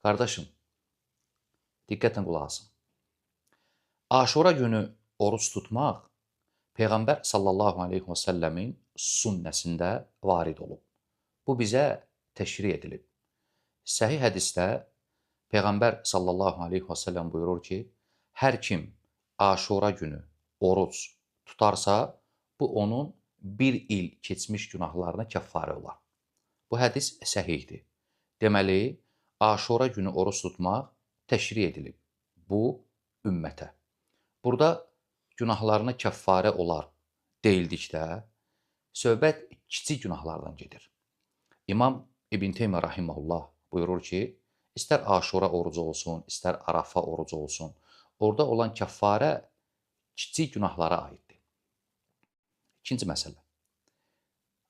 Qardaşım, diqqətlə qulaq asın. Aşura günü oruc tutmaq Peyğəmbər sallallahu aleyhi və səlləmin sünnəsində varid olub. Bu bizə təşri edilib. Səhih hədisdə Peyğəmbər sallallahu aleyhi və səlləm buyurur ki, hər kim Aşura günü oruc tutarsa, bu onun bir il keçmiş günahlarına kəffarə olar. Bu hədis səhihdir. Deməli, Aşura günü oruc tutmaq təşri edilib bu ümmətə. Burada günahlarına kəffarə olar deyildikdə, söhbət kiçik günahlardan gedir. İmam İbn Teymiyyə rahimehullah buyurur ki, istər Aşura orucu olsun, istər Arafa orucu olsun, orada olan kəffarə kiçik günahlara aiddir. İkinci məsələ.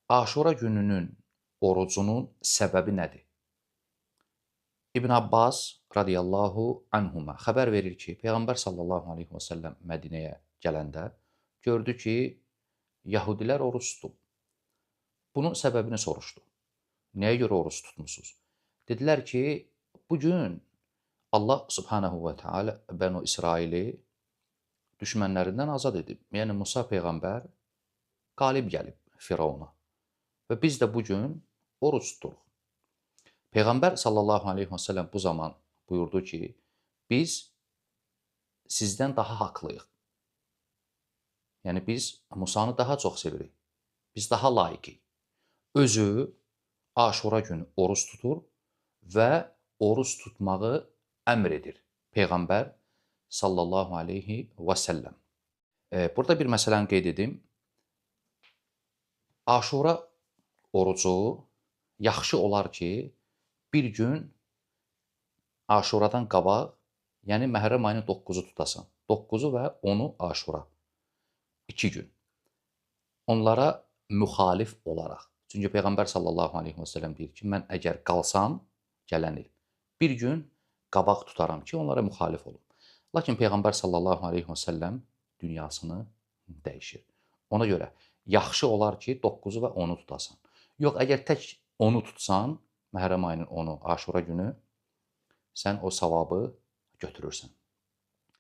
Aşura gününün orucunun səbəbi nədir? İbn Abbas radiyallahu anhuma xəbər verir ki, Peyğəmbər sallallahu aleyhi və səlləm Mədinəyə gələndə gördü ki, Yahudilər oruc tutub. Bunun səbəbini soruşdu. Nəyə görə oruc tutmusunuz? Dedilər ki, bugün Allah subhanahu və teala Bənu İsraili düşmənlərindən azad edib. Yəni, Musa Peyğəmbər qalib gəlib Firavuna. Və biz də bugün oruc tuturuq. Peyğəmbər sallallahu aleyhi və səlləm bu zaman buyurdu ki, biz sizdən daha haqlıyıq. Yəni, biz Musanı daha çox sevirik. Biz daha layiqik. Özü Aşura günü oruc tutur və oruc tutmağı əmr edir Peyğəmbər sallallahu aleyhi və səlləm. Burada bir məsələni qeyd edim. Aşura orucu yaxşı olar ki, bir gün Aşuradan qabaq, yəni Məhərrəm ayının 9-u tutasan. 9-u və 10-u Aşura. 2 gün. Onlara müxalif olaraq. Çünki Peyğəmbər sallallahu aleyhi və səlləm deyir ki, mən əgər qalsam, gələn il, bir gün qabaq tutaram ki, onlara müxalif olum. Lakin Peyğəmbər sallallahu aleyhi və səlləm dünyasını dəyişir. Ona görə yaxşı olar ki, 9-u və 10-u tutasan. Yox, əgər tək 10-u tutsan, Məhərrəm ayının 10-u Aşura günü, sən o savabı götürürsən.